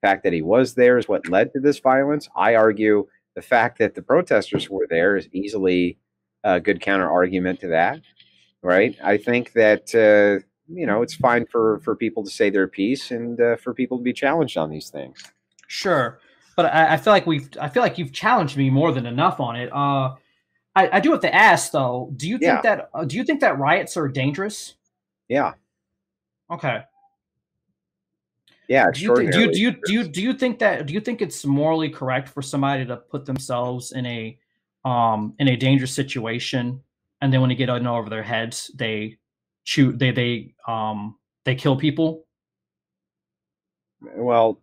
fact that he was there is what led to this violence. I argue the fact that the protesters were there is easily a good counter argument to that, right? I think that it's fine for people to say their piece and for people to be challenged on these things. Sure, but I feel like you've challenged me more than enough on it. I do have to ask though. Do you think Yeah, that riots are dangerous? yeah, Okay. yeah, Do you think do you extraordinarily do you do you dangerous. do you think that do you think it's morally correct for somebody to put themselves in a dangerous situation, and then when they get in over their heads, they shoot they kill people? Well,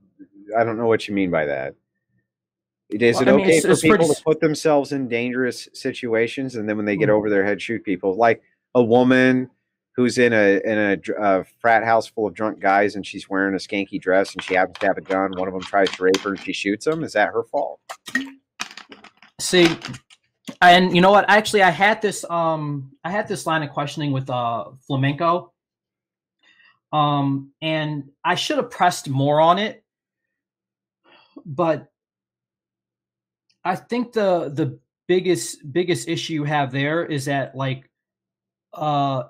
I don't know what you mean by that. Is Well, it I mean, okay for it's pretty. people to put themselves in dangerous situations and then when they get Hmm. over their head shoot people? Like a woman who's in a frat house full of drunk guys and she's wearing a skanky dress and she happens to have a gun. One of them tries to rape her and she shoots him. Is that her fault? See, and you know what? Actually, I had this line of questioning with flamenco, and I should have pressed more on it, but I think the biggest issue you have there is that, like,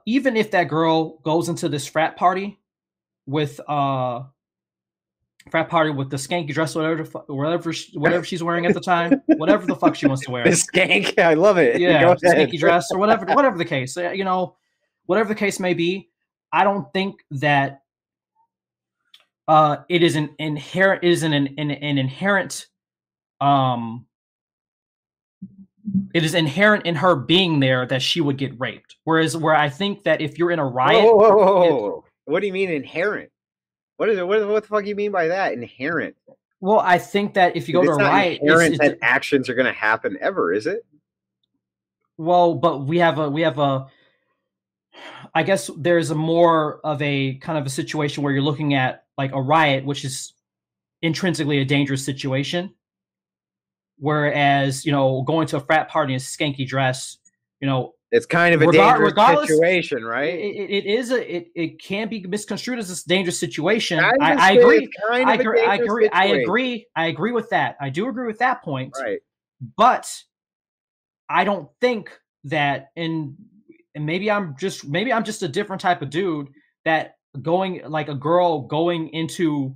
even if that girl goes into this with frat party with the skanky dress, whatever she's wearing at the time, whatever the fuck she wants to The wear. skank, I love it. Go Yeah, ahead. skanky dress or whatever the case. Whatever the case may be, I don't think that it is an inherent an inherent um it is inherent in her being there that she would get raped. Where I think that if you're in a Whoa, riot, whoa, whoa, whoa, it, whoa. What do you mean inherent? What is it? What the fuck do you mean by that? Inherent. well, I think that if you go to It's a not riot, inherent that actions are going to happen ever, is it? well, but we have a I guess there's a more of a kind of a situation where you're looking at like a riot, which is intrinsically a dangerous situation. Whereas, going to a frat party in a skanky dress, you know, It's kind of a dangerous regardless, situation, right? it can be misconstrued as a dangerous situation. I would I say it's agree. kind of a dangerous situation, I agree with that. I do agree with that point. right? But I don't think that and maybe I'm just a different type of dude that going like a girl going into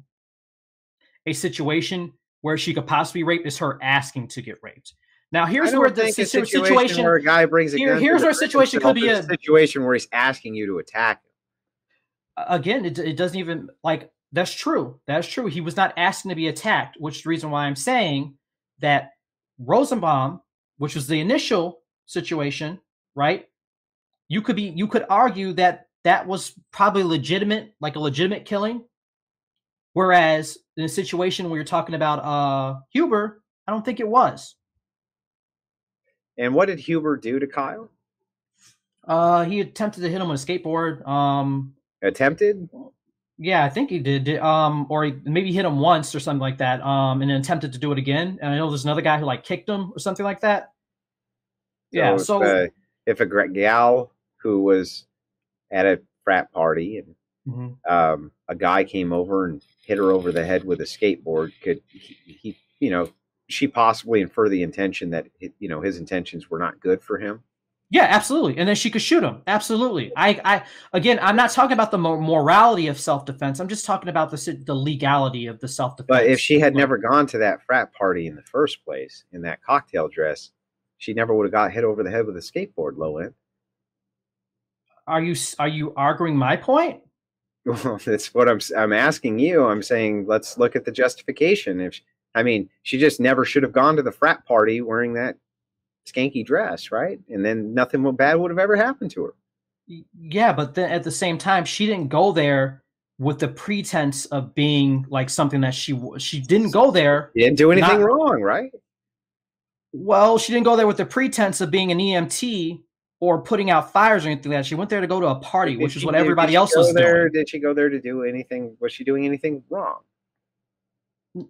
a situation where she could possibly rape is her asking to get raped. Now I here's where don't the think a situation situation where a guy brings a gun to here's the where a prison situation cell could be is a a situation where he's asking you to attack him. again, it doesn't even like that's true. That's true. He was not asking to be attacked, which is the reason why I'm saying that Rosenbaum, which was the initial situation, right? You could argue that that was probably legitimate, like a legitimate killing. Whereas in a situation where you're talking about Huber, I don't think it was. And what did Huber do to Kyle? He attempted to hit him with a skateboard. Attempted? Yeah, I think he did. Or he maybe hit him once or something like that. And then attempted to do it again. And I know there's another guy who like kicked him or something like that. Yeah. So So if a gal who was at a frat party and mhm. a guy came over and hit her over the head with a skateboard, could she possibly infer the intention that his intentions were not good for him? Yeah, absolutely. And then she could shoot him. Absolutely. Again, I'm not talking about the morality of self-defense. I'm just talking about the legality of the self-defense. But if she had like, never gone to that frat party in the first place in that cocktail dress, she never would have got hit over the head with a skateboard, low end. are you arguing my point? Well, that's what I'm asking you. I'm saying let's look at the justification. She just never should have gone to the frat party wearing that skanky dress, right? And then nothing bad would have ever happened to her. Yeah, but then at the same time, she didn't go there with the pretense of being like something that she didn't go there. You didn't do anything wrong, right? Well, she didn't go there with the pretense of being an EMT or putting out fires or anything like that. She went there to go to a party, which is what everybody else was doing. Did she go there to do anything? Was she doing anything wrong?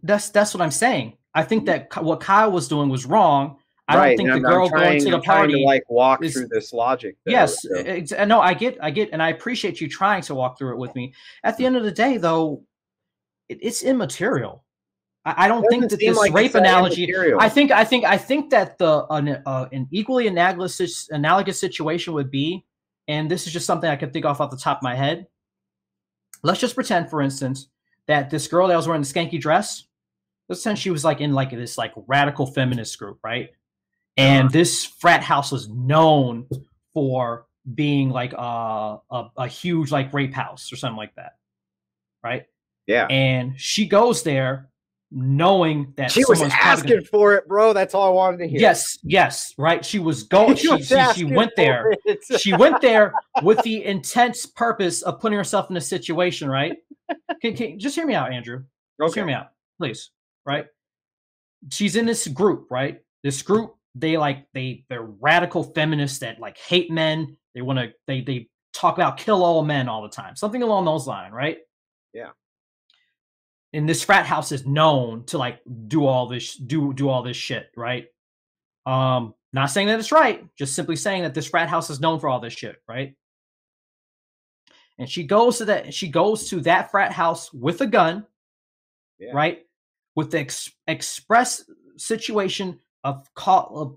That's what I'm saying. I think that what Kyle was doing was wrong. I don't think the girl going to the party to like walk through this logic. Yes, no, I get, and I appreciate you trying to walk through it with me. At the end of the day, though, it's immaterial. I don't think Doesn't that seem this like rape it's that analogy. immaterial. I think that the an equally analogous situation would be, and this is just something I can think off the top of my head. Let's just pretend, for instance, that this girl that was wearing the skanky dress, let's pretend she was like in like this like radical feminist group, right? And this frat house was known for being like a huge like rape house or something like that, right? Yeah. And she goes there knowing that She was someone's asking for it, bro. That's all I wanted to hear. Yes, right. She was going. She went there. She went there with the intense purpose of putting herself in a situation, right? Can just hear me out, Andrew. Just hear me out, please. Right? She's in this group, right? This group, they're radical feminists that like hate men. They want to they talk about kill all men all the time, something along those lines, right? Yeah. And this frat house is known to like do all this shit, right? Not saying that it's right, just simply saying that this frat house is known for all this shit, right? And she goes to that frat house with a gun, right? With the express situation of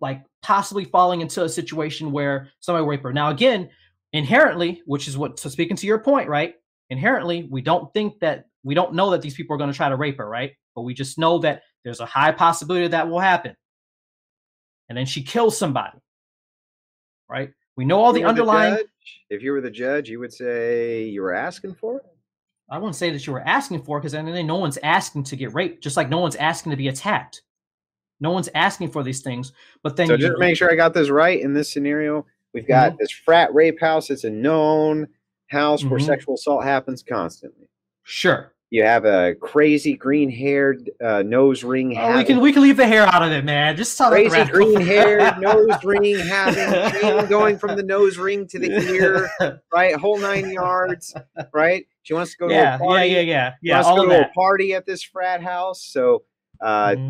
like possibly falling into a situation where somebody rape her. Now, again, inherently, which is what, so speaking to your point, right? Inherently, we don't know that these people are going to try to rape her, right? But we just know that there's a high possibility that will happen. And then she kills somebody, right? We know all the underlying. If you were the judge, you would say you were asking for it? I wouldn't say that you were asking for it, because then no one's asking to get raped, just like no one's asking to be attacked. No one's asking for these things. But then, so just to make sure I got this right in this scenario, we've got this frat rape house. It's a known house where sexual assault happens constantly. Sure. You have a crazy green-haired nose ring. We can leave the hair out of it, man. Just talk crazy about green-haired nose ring, having chain going from the nose ring to the ear, right? Whole 9 yards, right? She wants to go to a party. Yeah. She wants to go to a party at this frat house. So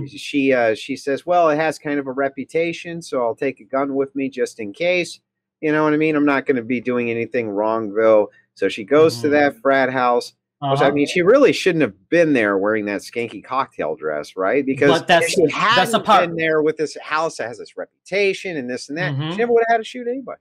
she says, well, it has kind of a reputation, so I'll take a gun with me just in case. You know what I mean? I'm not going to be doing anything wrong, though. So she goes to that frat house. Which, I mean, she really shouldn't have been there wearing that skanky cocktail dress, right? Because if she hadn't been there with this house that has this reputation and this and that, she never would have had to shoot anybody.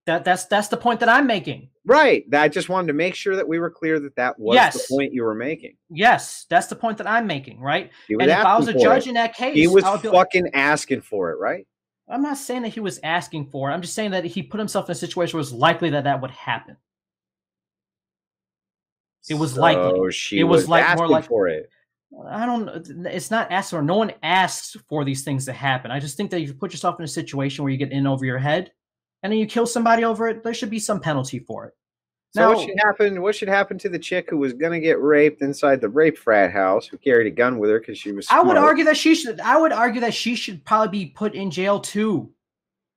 That's the point that I'm making. Right. I just wanted to make sure that we were clear that was the point you were making. Yes, that's the point that I'm making, right? And if I was a judge in that case, he was fucking asking for it, right? I'm not saying that he was asking for it. I'm just saying that he put himself in a situation where it was likely that would happen. It was likely. It was like more like for it. I don't. It's not asked for. No one asks for these things to happen. I just think that if you put yourself in a situation where you get in over your head, and then you kill somebody over it, there should be some penalty for it. So now, what should happen to the chick who was going to get raped inside the rape frat house, who carried a gun with her because she was smart? I would argue that she should probably be put in jail too.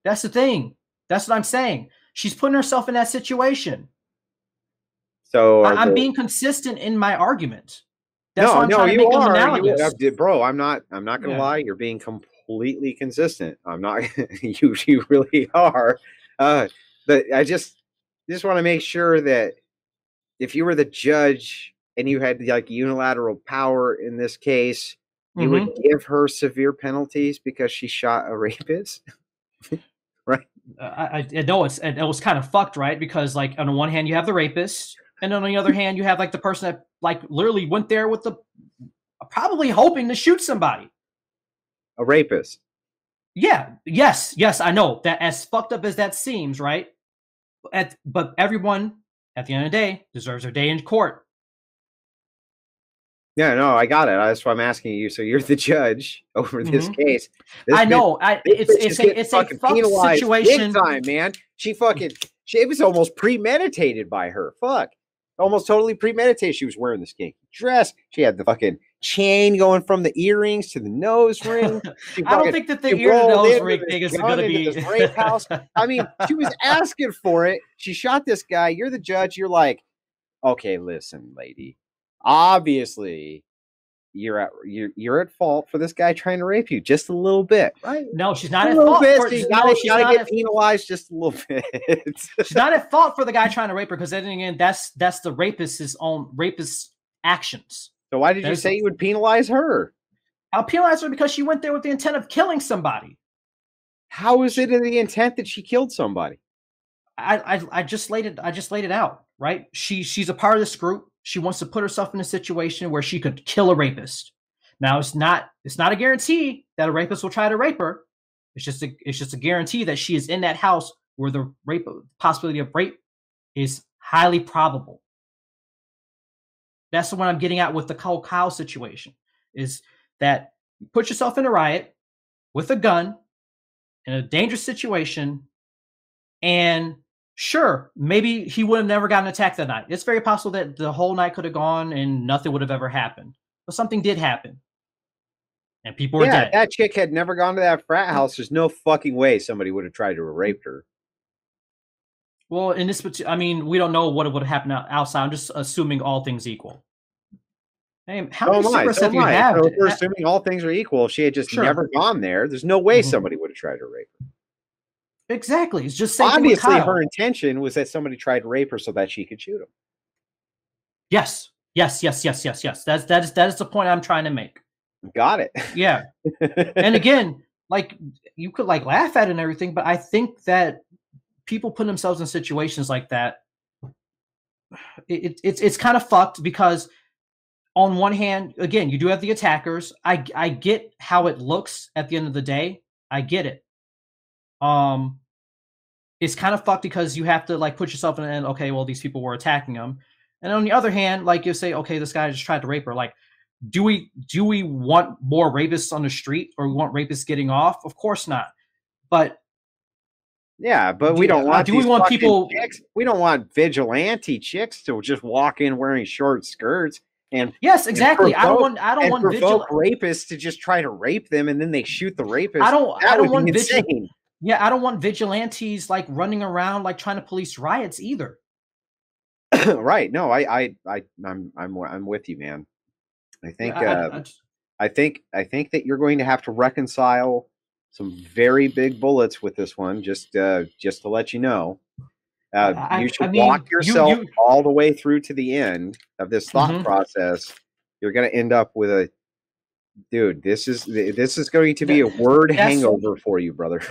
That's the thing. That's what I'm saying. She's putting herself in that situation. So I'm being consistent in my argument. That's you are, bro. I'm not gonna lie. You're being completely consistent. I'm not. you really are. But I just want to make sure that if you were the judge and you had like unilateral power in this case, you would give her severe penalties because she shot a rapist, right? I know it was kind of fucked, right? Because like on the one hand you have the rapist. And on the other hand, you have like the person that like literally went there with probably hoping to shoot somebody. A rapist. Yeah. Yes. I know that, as fucked up as that seems, right? But everyone at the end of the day deserves their day in court. Yeah, no, I got it. That's why I'm asking you. So you're the judge over this case. I know. It's a fucked situation. Big time, man. It was almost premeditated by her. Fuck. Almost totally premeditated. She was wearing the skanky dress. She had the fucking chain going from the earrings to the nose ring. I don't think that the ear to nose ring thing is going to be this rape house. I mean, she was asking for it. She shot this guy. You're the judge. You're like, okay, listen, lady. Obviously, you're at fault for this guy trying to rape you just a little bit, right? No, she's not at fault. You gotta get penalized just a little bit. She's not at fault for the guy trying to rape her, because then again, that's the rapist's own rapist actions. So why did you There's say you would penalize her? I'll penalize her because she went there with the intent of killing somebody. How is it in the intent that she killed somebody? I just laid it out, right? She's a part of this group. She wants to put herself in a situation where she could kill a rapist. Now it's not a guarantee that a rapist will try to rape her. It's just a guarantee that she is in that house where the possibility of rape is highly probable. That's what I'm getting at with the Kyle situation, is that you put yourself in a riot with a gun in a dangerous situation, and sure, maybe he would have never gotten attacked that night. It's very possible that the whole night could have gone and nothing would have ever happened. But something did happen, and people were Yeah, dead. that chick had never gone to that frat house. There's no fucking way somebody would have tried to rape her. Well, in this, I mean, we don't know what would have happened outside. I'm just assuming all things equal. Hey, how So many am I. cigarettes So have am you I. had? So if we're assuming all things are equal, if she had just Sure. never gone there, there's no way somebody would have tried to rape her. Exactly. It's just same Obviously, thing with Kyle. her intention was that somebody tried to rape her so that she could shoot him. Yes. Yes. That is the point I'm trying to make. Got it. Yeah. And again, like, you could like laugh at it and everything, but I think that people put themselves in situations like that, it's kind of fucked, because on one hand, again, you do have the attackers. I get how it looks at the end of the day. I get it. It's kind of fucked because you have to like put yourself in, and okay, well, these people were attacking him. And on the other hand, like, you say, okay, this guy just tried to rape her. Like, do we want more rapists on the street, or we want rapists getting off? Of course not. But yeah, but we don't want do we want people? Chicks. We don't want vigilante chicks to just walk in wearing short skirts and yes, exactly. I don't want rapists to just try to rape them and then they shoot the rapist. I don't want insane. Yeah, I don't want vigilantes like running around like trying to police riots either. Right. No, I'm with you, man. I think I think that you're going to have to reconcile some very big bullets with this one. Just to let you know, you should walk yourself all the way through to the end of this thought process. You're going to end up with a dude. This is going to be a word hangover for you, brother.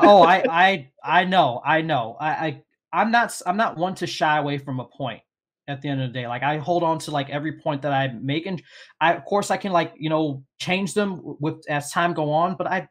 Oh, I know. I'm not one to shy away from a point at the end of the day. Like, I hold on to like every point that I make, and of course I can, like, change them with as time go on, but